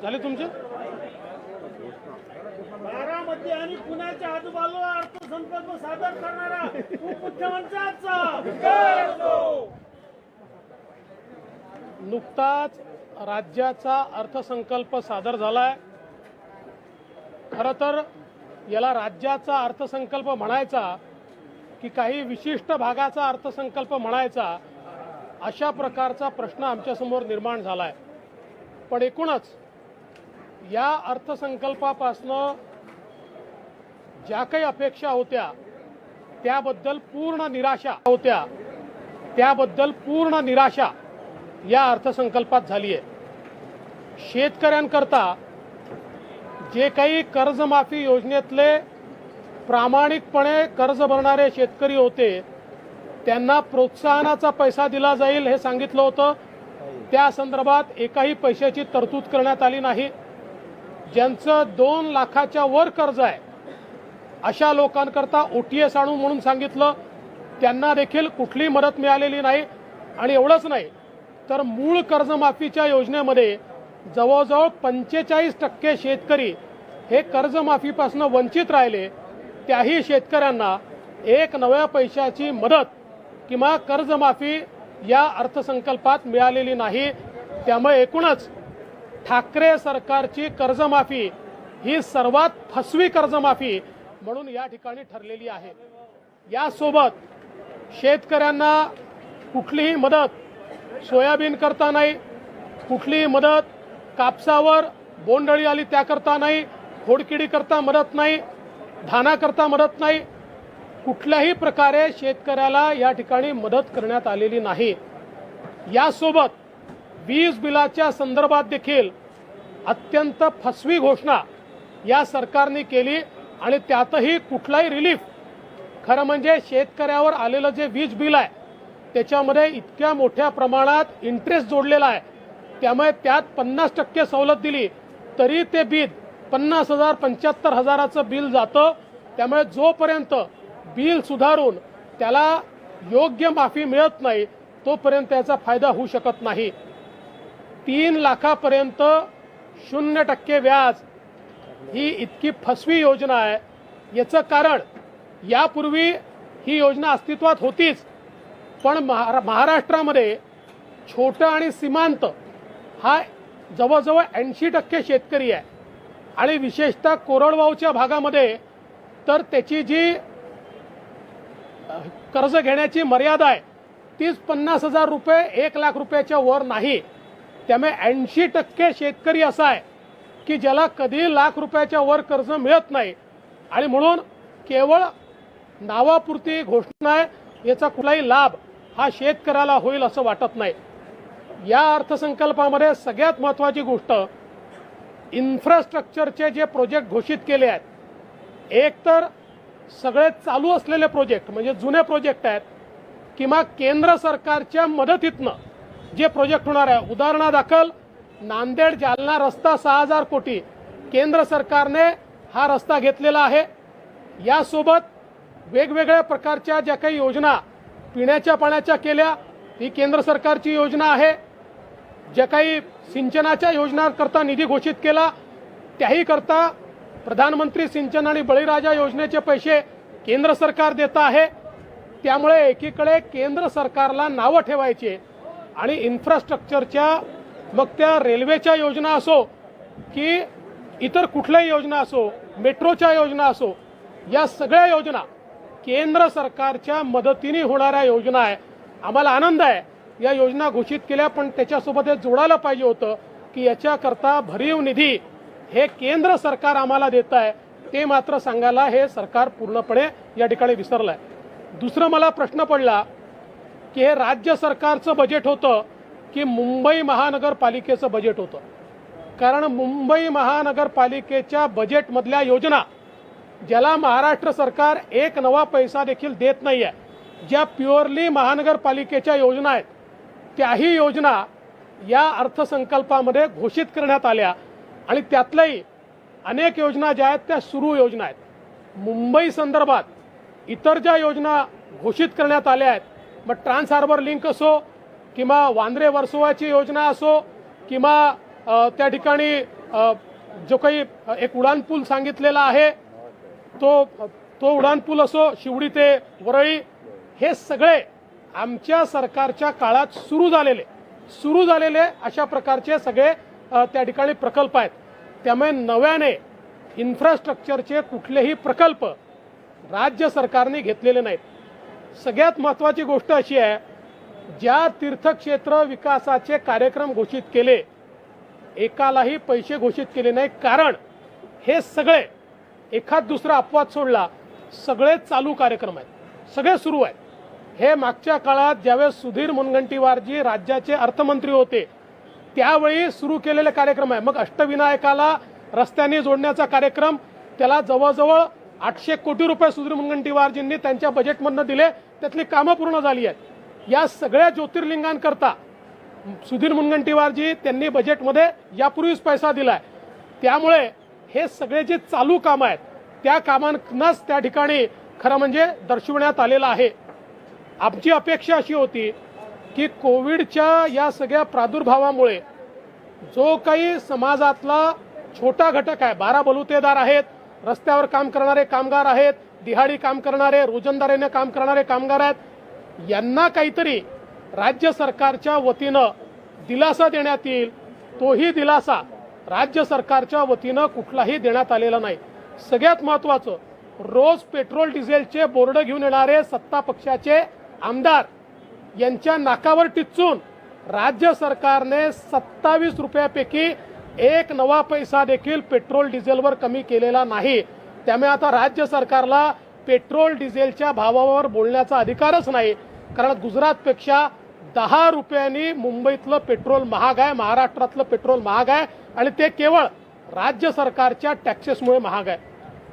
झाले तुमचे? बारामती आणि पुण्याच्या आजूबाजूला अर्थसंकल्प सादर करणारा उपमुख्यमंत्र्यांचा नुकताच राज्याचा अर्थसंकल्प सादर झालाय। खरं तर याला राज्याचा अर्थसंकल्प म्हणायचा की काही विशिष्ट भागाचा अर्थसंकल्प म्हणायचा, अशा प्रकारचा प्रश्न आमच्यासमोर निर्माण झालाय। पण एकूणच या अर्थसंकल्पापासनं ज्या काही अपेक्षा होत्या त्याबद्दल पूर्ण निराशा या अर्थसंकल्पात झाली आहे। शेतकऱ्यांकरता जे काही कर्जमाफी योजनेतले प्रामाणिकपणे कर्ज भरणारे शेतकरी होते त्यांना प्रोत्साहनाचा पैसा दिला जाईल हे सांगितलं होतं, त्या संदर्भात एकाही पैशाची तरतूद करण्यात आली नाही। ज्यांचं 2 लाखाच्या वर कर्ज आहे अशा लोकांकरता OTS आणू म्हणून सांगितलं, त्यांना देखील कुठलीही मदत मिळालेली नाही। आणि एवढंच नाही तर मूळ कर्जमाफीच्या योजनेमध्ये जवळजवळ 45% शेतकरी हे कर्जमाफीपासून वंचित राहिले। त्याही शेतकऱ्यांना एक नव्या पैशाची मदत किंवा कर्जमाफी या अर्थसंकल्पात मिळालेली नाही। त्यामुळे एकूणच ठाकरे सरकारची कर्जमाफी ही सर्वात फसवी कर्जमाफी म्हणून या ठिकाणी ठरलेली आहे। यासोबत शेतकऱ्यांना कुठलीही मदत सोयाबीन करता नाही, कुठलीही मदत कापसावर बोंडअळी आली त्याकरता नाही, खोडकिडी करता मदत नाही, धानाकरता मदत नाही, कुठल्याही प्रकारे शेतकऱ्याला या ठिकाणी मदत करण्यात आलेली नाही। यासोबत वीज बिलाच्या संदर्भात देखील अत्यंत फसवी घोषणा या सरकारने केली आणि त्यातही कुठलाही रिलीफ, खरं म्हणजे शेतकऱ्यावर आलेलं जे वीज बिल आहे त्याच्यामध्ये इतक्या मोठ्या प्रमाणात इंटरेस्ट जोडलेला आहे, त्यामुळे त्यात 50% सवलत दिली तरी ते बिल 50,000 75,000चं बिल जातं। त्यामुळे जोपर्यंत बिल सुधारून त्याला योग्य माफी मिळत नाही तोपर्यंत त्याचा फायदा होऊ शकत नाही। 3 लाखापर्यंत 0% व्याज ही इतकी फसवी योजना आहे। याचं कारण यापूर्वी ही योजना अस्तित्वात होतीच, पण महाराष्ट्रामध्ये छोटा आणि सीमांत हा जवळजवळ 80% शेतकरी आहे आणि विशेषतः कोरडवाहूच्या भागामध्ये तर त्याची जी कर्ज घेण्याची मर्यादा आहे तीच 50,000 रुपये 1 लाख रुपयाच्या वर नाही। त्यामुळे 80% शेतकरी असा आहे की ज्याला कधी लाख रुपयाच्या वर कर्ज मिळत नाही आणि म्हणून केवळ नावापुरती घोषणा आहे, याचा कुठलाही लाभ हा शेतकऱ्याला होईल असं वाटत नाही। या अर्थसंकल्पामध्ये सगळ्यात महत्त्वाची गोष्ट इन्फ्रास्ट्रक्चरचे जे प्रोजेक्ट घोषित केले आहेत, एक तर सगळे चालू असलेले प्रोजेक्ट म्हणजे जुने प्रोजेक्ट आहेत किंवा केंद्र सरकारच्या मदतीतनं जे प्रोजेक्ट होणार आहे। उदाहरणादाखल नांदेड जालना रस्ता 6,000 कोटी केंद्र सरकारने हा रस्ता घेतलेला आहे। यासोबत वेगवेगळ्या प्रकारच्या ज्या काही योजना पिण्याच्या पाण्याच्या केल्या ही केंद्र सरकारची योजना आहे। ज्या काही सिंचनाच्या योजनांकरता निधी घोषित केला त्याही करता प्रधानमंत्री सिंचन आणि बळीराजा योजनेचे पैसे केंद्र सरकार देत आहे। त्यामुळे एकीकडे केंद्र सरकारला नावं ठेवायची आणि इन्फ्रास्ट्रक्चरच्या मग त्या रेल्वेच्या योजना असो की इतर कुठल्याही योजना असो, मेट्रोच्या योजना असो, या सगळ्या योजना केंद्र सरकारच्या मदतीने होणाऱ्या योजना आहे। आम्हाला आनंद आहे या योजना घोषित केल्या, पण त्याच्यासोबत हे जोडायला पाहिजे होतं की याच्याकरता भरीव निधी हे केंद्र सरकार आम्हाला देत आहे, ते मात्र सांगायला हे सरकार पूर्णपणे या ठिकाणी विसरलंय। दुसरं मला प्रश्न पडला की हे राज्य सरकारचं बजेट होतं की मुंबई महानगरपालिकेचं बजेट होतं। कारण मुंबई महानगरपालिकेच्या बजेटमधल्या योजना ज्याला महाराष्ट्र सरकार एक नवा पैसा देखील देत नाहीये, ज्या प्युअरली महानगरपालिकेच्या योजना आहेत त्याही योजना या अर्थसंकल्पामध्ये घोषित करण्यात आल्या आणि त्यातल्याही अनेक योजना ज्या आहेत त्या सुरू योजना आहेत। मुंबई संदर्भात इतर ज्या योजना घोषित करण्यात आल्या आहेत, मग ट्रान्स हार्बर लिंक असो किंवा वांद्रे वर्सोवाची योजना असो किंवा त्या ठिकाणी जो काही एक उडान पूल सांगितलेला आहे तो उडान पूल असो, शिवडी ते वरळी, हे सगळे आमच्या सरकारच्या काळात सुरू झालेले अशा प्रकारचे सगळे त्या ठिकाणी प्रकल्प आहेत. त्यामुळे नव्याने इन्फ्रास्ट्रक्चरचे कुठलेही प्रकल्प राज्य सरकारने घेतलेले नाहीत. सगळ्यात महत्त्वाची गोष्ट अशी आहे, ज्या तीर्थक्षेत्र विकासाचे कार्यक्रम घोषित केले एकालाही पैसे घोषित केले नाही. कारण हे सगळे एखाद दुसरा अपवाद सोडला सगळे चालू कार्यक्रम आहेत, सगळे सुरू आहेत. हे मागच्या काळात ज्यावेळेस सुधीर मुनगंटीवारजी राज्याचे अर्थमंत्री होते त्यावेळी सुरू केलेले कार्यक्रम आहे. मग अष्टविनायकाला रस्त्याने जोडण्याचा कार्यक्रम, त्याला जवळजवळ 800 कोटी रुपये सुधीर मुनगंटीवारजींनी त्यांच्या बजेटमधनं दिले, त्यातली कामं पूर्ण झाली आहेत. या सगळ्या ज्योतिर्लिंगांकरता सुधीर मुनगंटीवारजी त्यांनी बजेटमध्ये यापूर्वीच पैसा दिलाय. त्यामुळे हे सगळे जे चालू कामं आहेत त्या कामांनाच त्या ठिकाणी खरं म्हणजे दर्शवण्यात आलेलं आहे. आमची अपेक्षा अशी होती की कोविडच्या या सगळ्या प्रादुर्भावामुळे जो काही समाजातला छोटा घटक आहे, 12 बलुतेदार आहेत, रस्त्यावर काम करणारे कामगार आहेत, दिहाडी काम करणारे, रोजंदारीने काम करणारे कामगार आहेत, यांना काहीतरी राज्य सरकारच्या वतीनं दिलासा देण्यात येईल. तोही दिलासा राज्य सरकारच्या वतीनं कुठलाही देण्यात आलेला नाही. सगळ्यात महत्त्वाचं, रोज पेट्रोल डिझेलचे बोर्ड घेऊन येणारे सत्ता पक्षाचे आमदार यांच्या नाकावर टिच्चून राज्य सरकारने 27 रुपयापैकी एक नवा पैसा देखील पेट्रोल डिझेलवर कमी केलेला नाही. त्यामुळे आता राज्य सरकारला पेट्रोल डिझेलच्या भावावर बोलण्याचा अधिकारच नाही. कारण गुजरातपेक्षा 10 रुपयांनी मुंबईतलं पेट्रोल महाग आहे, महाराष्ट्रातलं पेट्रोल महाग आहे आणि ते केवळ राज्य सरकारच्या टॅक्सेसमुळे महाग आहे.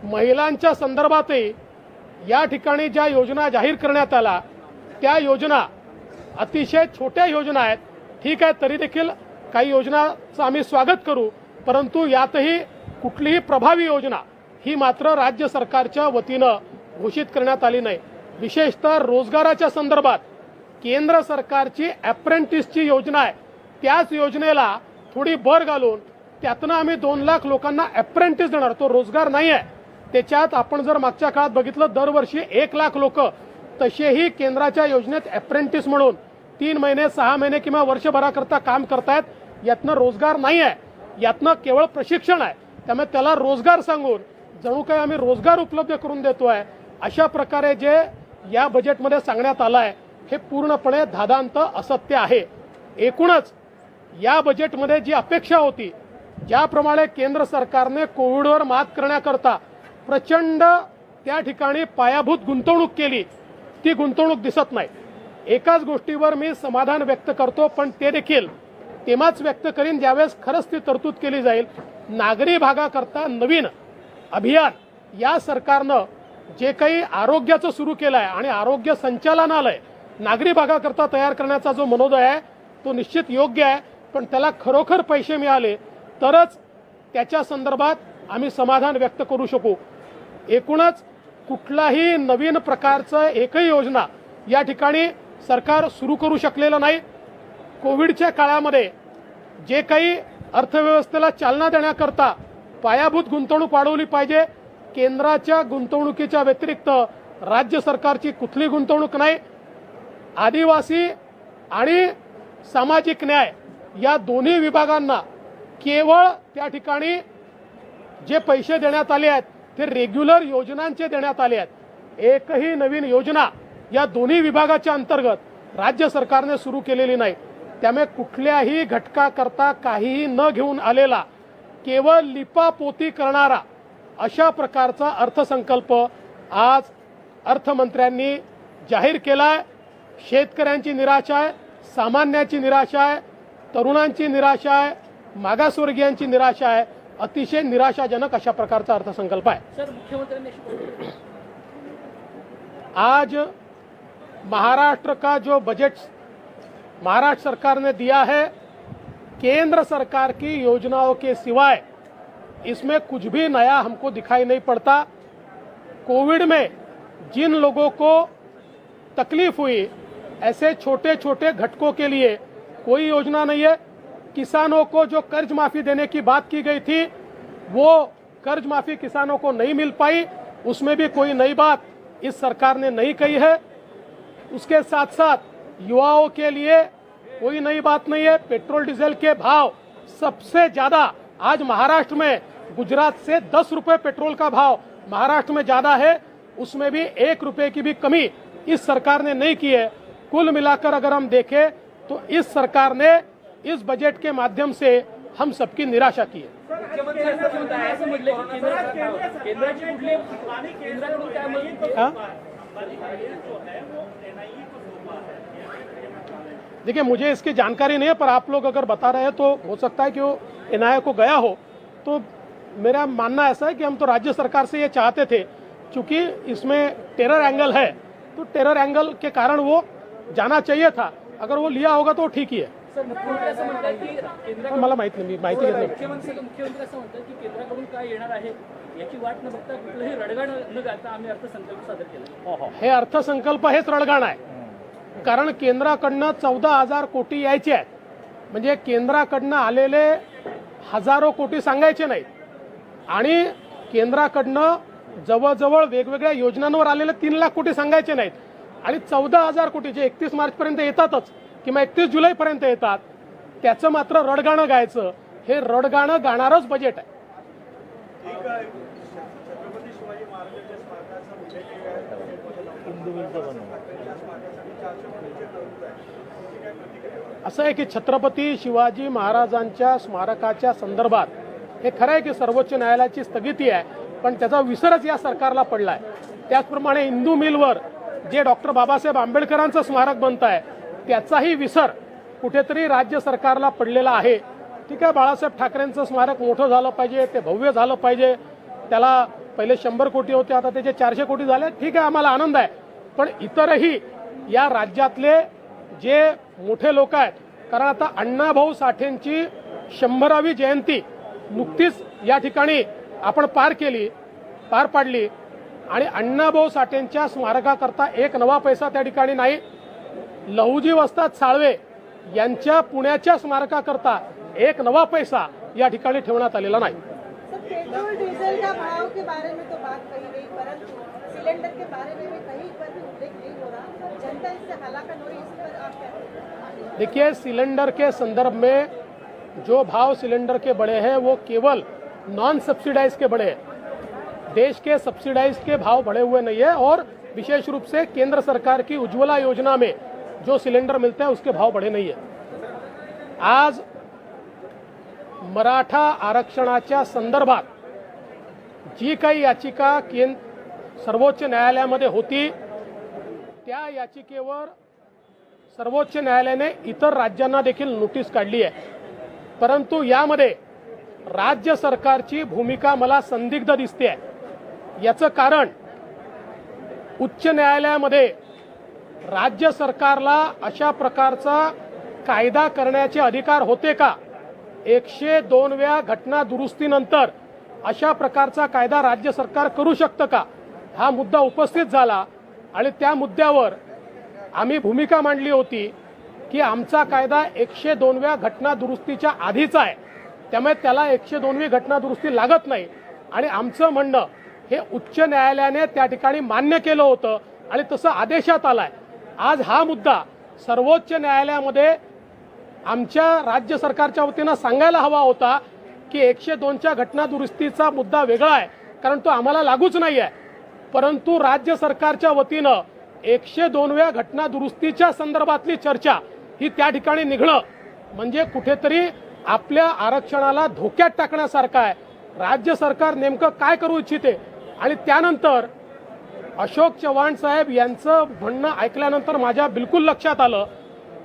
महिलांच्या संदर्भातही या ठिकाणी ज्या योजना जाहीर करण्यात आल्या त्या योजना अतिशय छोट्या योजना आहेत. ठीक आहे, तरी देखील काही योजनांचं आम्ही स्वागत करू, परंतु यातही कुठलीही प्रभावी योजना ही मात्र राज्य सरकारच्या वतीनं घोषित करण्यात आली नाही. विशेषतः रोजगाराच्या संदर्भात केंद्र सरकारची अप्रेंटिसची योजना आहे, त्याच योजनेला थोडी भर घालून त्यातनं आम्ही 2 लाख लोकांना अप्रेंटिस देणार. तो रोजगार नाही आहे. त्याच्यात आपण जर मागच्या काळात बघितलं दरवर्षी 1 लाख लोक तसेही केंद्राच्या योजनेत अप्रेंटिस म्हणून 3 महिने 6 महिने किंवा वर्षभराकरता काम करतायत. यातनं रोजगार नाही आहे, यातनं केवळ प्रशिक्षण आहे. त्यामुळे त्याला रोजगार सांगून जणू काही आम्ही रोजगार उपलब्ध करून देतोय अशा प्रकारे जे या बजेटमध्ये सांगण्यात आलं आहे हे पूर्णपणे धादांत असत्य आहे. एकूणच या बजेटमध्ये जी अपेक्षा होती, ज्याप्रमाणे केंद्र सरकारने कोविडवर मात करण्याकरता प्रचंड त्या ठिकाणी पायाभूत गुंतवणूक केली, ती गुंतवणूक दिसत नाही. एकाच गोष्टीवर मी समाधान व्यक्त करतो, पण ते देखील तेव्हाच व्यक्त करीन ज्यावेळेस खरंच ती तरतूद केली जाईल. नागरी भागाकरता नवीन अभियान या सरकारनं जे काही आरोग्याचं सुरू केलं आहे आणि आरोग्य संचालनालय नागरी भागाकरता तयार करण्याचा जो मनोदय आहे तो निश्चित योग्य आहे, पण त्याला खरोखर पैसे मिळाले तरच त्याच्या संदर्भात आम्ही समाधान व्यक्त करू शकू. एकूणच कुठलाही नवीन प्रकारचं एकही योजना या ठिकाणी सरकार सुरू करू शकलेलं नाही. कोविडच्या काळामध्ये जे काही अर्थव्यवस्थेला चालना देण्याकरता पायाभूत गुंतवणूक वाढवली पाहिजे. केंद्राच्या गुंतवणुकीच्या व्यतिरिक्त राज्य सरकारची कुठली गुंतवणूक नाही. आदिवासी आणि सामाजिक न्याय या दोन्ही विभागांना केवळ त्या ठिकाणी जे पैसे देण्यात आले आहेत ते रेग्युलर योजनांचे देण्यात आले आहेत. एकही नवीन योजना या दोन्ही विभागाच्या अंतर्गत राज्य सरकारने सुरू केलेली नाही. त्यामुळे कुठल्याही घटकाकरता काहीही न घेऊन आलेला केवळ लिपापोती करणारा अशा प्रकारचा अर्थसंकल्प आज अर्थमंत्र्यांनी जाहीर केलाय. शेतकऱ्यांची निराशा आहे, सामान्याची निराशा आहे, तरुणांची निराशा आहे, मागासवर्गीयांची निराशा आहे. अतिशय निराशाजनक अशा प्रकारचा अर्थसंकल्प आहे. सर, मुख्यमंत्री आज महाराष्ट्र का जो बजट महाराष्ट्र सरकार ने दिया है, केंद्र सरकार की योजनाओं के सिवाय इसमें कुछ भी नया हमको दिखाई नहीं पड़ता. कोविड में जिन लोगों को तकलीफ हुई ऐसे छोटे छोटे घटकों के लिए कोई योजना नहीं है. किसानों को जो कर्ज माफी देने की बात की गई थी वो कर्ज माफी किसानों को नहीं मिल पाई, उसमें भी कोई नई बात इस सरकार ने नहीं कही है। उसके साथ साथ युवाओं के लिए कोई नई बात नहीं है। पेट्रोल डीजल के भाव सबसे ज्यादा आज महाराष्ट्र में, गुजरात से 10 रुपए पेट्रोल का भाव महाराष्ट्र में ज्यादा है, उसमें भी 1 रुपए की भी कमी इस सरकार ने नहीं की है। कुल मिलाकर अगर हम देखें तो इस सरकार ने इस बजट के माध्यम से हम सबकी निराशा की है। मुख्यमंत्री असं म्हणत आहे, असं म्हटलंय की केंद्राची कुठली केंद्राकडून काय मदत हाँ? देखिए, मुझे इसकी जानकारी नहीं है, पर आप लोग अगर बता रहे हैं तो हो सकता है कि वो एनआईए को गया हो। तो मेरा मानना ऐसा है कि हम तो राज्य सरकार से ये चाहते थे, क्योंकि इसमें टेरर एंगल है, तो टेरर एंगल के कारण वो जाना चाहिए था। अगर वो लिया होगा तो ठीक ही है। सर, मुख्यमंत्री असं म्हणतात की केंद्राकडून मला माहिती नाही, मी माहिती घेतली. मुख्यमंत्री असं म्हणतात की केंद्राकडून काय येणार आहे याची वाट न बघता कुठलंही रडगाण न घालता आम्ही अर्थसंकल्प सादर केला. हे अर्थसंकल्प हेच रडगाण आहे. कारण केंद्राकडनं 14,000 कोटी यायचे आहेत, म्हणजे केंद्राकडनं आलेले हजारो कोटी सांगायचे नाहीत आणि केंद्राकडनं जवळजवळ वेगवेगळ्या योजनांवर आलेले 3 लाख कोटी सांगायचे नाहीत आणि 14,000 कोटी जे 31 मार्चपर्यंत येतातच किंवा 31 जुलैपर्यंत येतात, त्याचं मात्र रडगाणं गायचं. हे रडगाणं गाणारच बजेट आहे. छत्रपती शिवाजी महाराजांच्या स्मारकाचा उल्लेख असं आहे की छत्रपती शिवाजी महाराजांच्या स्मारकाच्या संदर्भात हे खरं आहे की सर्वोच्च न्यायालयाची स्थगिती आहे, पण त्याचा विसरच या सरकारला पडला आहे. त्याचप्रमाणे इंदू मिलवर जे डॉक्टर बाबासाहेब आंबेडकरांचं स्मारक बनत आहे त्याचाही विसर कुठेतरी राज्य सरकारला पडलेला आहे. ठीक आहे, बाळासाहेब ठाकरेंचं स्मारक मोठं झालं पाहिजे, ते भव्य झालं पाहिजे, त्याला पहिले 100 कोटी होते, आता त्याचे 400 कोटी झाले. ठीक आहे, आम्हाला आनंद आहे. पण इतरही या राज्यातले जे मोठे लोक आहेत, कारण आता अण्णाभाऊ साठेंची 100वी जयंती नुकतीच या ठिकाणी आपण पार पाडली आणि अण्णाभाऊ साठेंच्या स्मारकाकरता एक नवा पैसा त्या ठिकाणी नाही. लहुजी वस्ताद साळवे यांच्या पुण्याच्या स्मारकाकरता एक नवा पैसा या ठिकाणी ठेवण्यात आलेला नाही. पेट्रोल डीजल का भाव के बारे में तो बात कही गई, परंतु सिलेंडर के बारे में भी कहीं पर भी उल्लेख नहीं हो रहा. जनता इससे हलाकत हो रही है, इस पर आप क्या कहेंगे? देखिए, सिलेंडर के संदर्भ में जो भाव सिलेंडर के बढ़े हैं वो केवल नॉन सब्सिडाइज के बढ़े हैं. देश के सब्सिडाइज के भाव बढ़े हुए नहीं है और विशेष रूप से केंद्र सरकार की उज्ज्वला योजना में जो सिलेंडर मिलते हैं उसके भाव बढ़े नहीं है. आज मराठा आरक्षणाच्या संदर्भात जी काही याचिका सर्वोच्च न्यायालयामध्ये होती त्या याचिकेवर सर्वोच्च न्यायालयाने इतर राज्यांना देखील नोटीस काढली आहे. परंतु यामध्ये राज्य सरकारची भूमिका मला संदिग्ध दिसते आहे. याचं कारण उच्च न्यायालयामध्ये राज्य सरकारला अशा प्रकारचा कायदा करण्याचे अधिकार होते का? 102व्या घटना दुरुस्तीनंतर अशा प्रकारचा कायदा राज्य सरकार करू शकतं का? हा मुद्दा उपस्थित झाला आणि त्या मुद्द्यावर आम्ही भूमिका मांडली होती की आमचा कायदा 102व्या घटना दुरुस्तीच्या आधीचा आहे, त्यामुळे त्याला 102वी घटना दुरुस्ती लागत नाही आणि आमचं म्हणणं हे उच्च न्यायालयाने त्या ठिकाणी मान्य केलं होतं आणि तसं आदेशात आलाय. आज हा मुद्दा सर्वोच्च न्यायालयामध्ये आमच्या राज्य सरकारच्या वतीनं सांगायला हवा होता की 102च्या घटना दुरुस्तीचा मुद्दा वेगळा आहे, कारण तो आम्हाला लागूच नाही आहे. परंतु राज्य सरकारच्या वतीनं 102व्या घटना दुरुस्तीच्या संदर्भातली चर्चा ही त्या ठिकाणी निघणं म्हणजे कुठेतरी आपल्या आरक्षणाला धोक्यात टाकण्यासारखं आहे. राज्य सरकार नेमकं काय करू इच्छिते? आणि त्यानंतर अशोक चव्हाण साहेब यांचं म्हणणं ऐकल्यानंतर माझ्या बिलकुल लक्षात आलं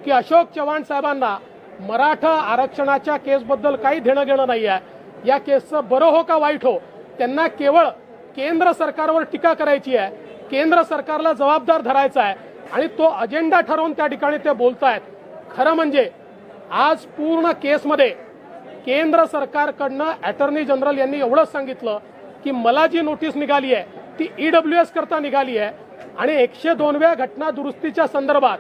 की अशोक चव्हाण साहेबांना मराठा आरक्षणाच्या केसबद्दल काही देणं घेणं नाही आहे. या केसचं बरं हो का वाईट हो, त्यांना केवळ केंद्र सरकारवर टीका करायची आहे, केंद्र सरकारला जबाबदार धरायचा आहे आणि तो अजेंडा ठरवून त्या ठिकाणी ते बोलतायत. खरं म्हणजे आज पूर्ण केसमध्ये केंद्र सरकारकडनं अटॉर्नी जनरल यांनी एवढंच सांगितलं की मला जी नोटीस निघाली आहे ती EWS करता निघाली आहे आणि 102व्या घटना दुरुस्तीच्या संदर्भात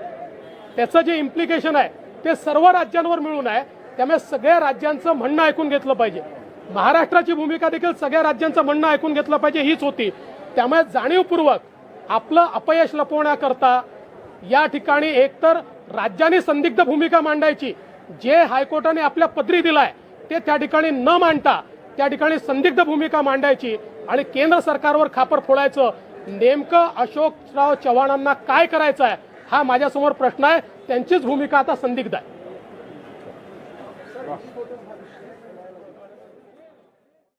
त्याचं जे इम्प्लिकेशन आहे ते सर्व राज्यांवर मिळून आहे. त्यामुळे सगळ्या राज्यांचं म्हणणं ऐकून घेतलं पाहिजे. महाराष्ट्राची भूमिका देखील सगळ्या राज्यांचं म्हणणं ऐकून घेतलं पाहिजे हीच होती. त्यामुळे जाणीवपूर्वक आपलं अपयश लपवण्याकरता या ठिकाणी एकतर राज्यांनी संदिग्ध भूमिका मांडायची, जे हायकोर्टाने आपल्या पदरी दिलाय ते त्या ठिकाणी न मांडता त्या ठिकाणी संदिग्ध भूमिका मांडायची आणि केंद्र सरकारवर खापर फोडायचं. नेमकं अशोकराव चव्हाणांना काय करायचं आहे हा माझ्यासमोर प्रश्न आहे. त्यांचीच भूमिका आता संदिग्ध आहे.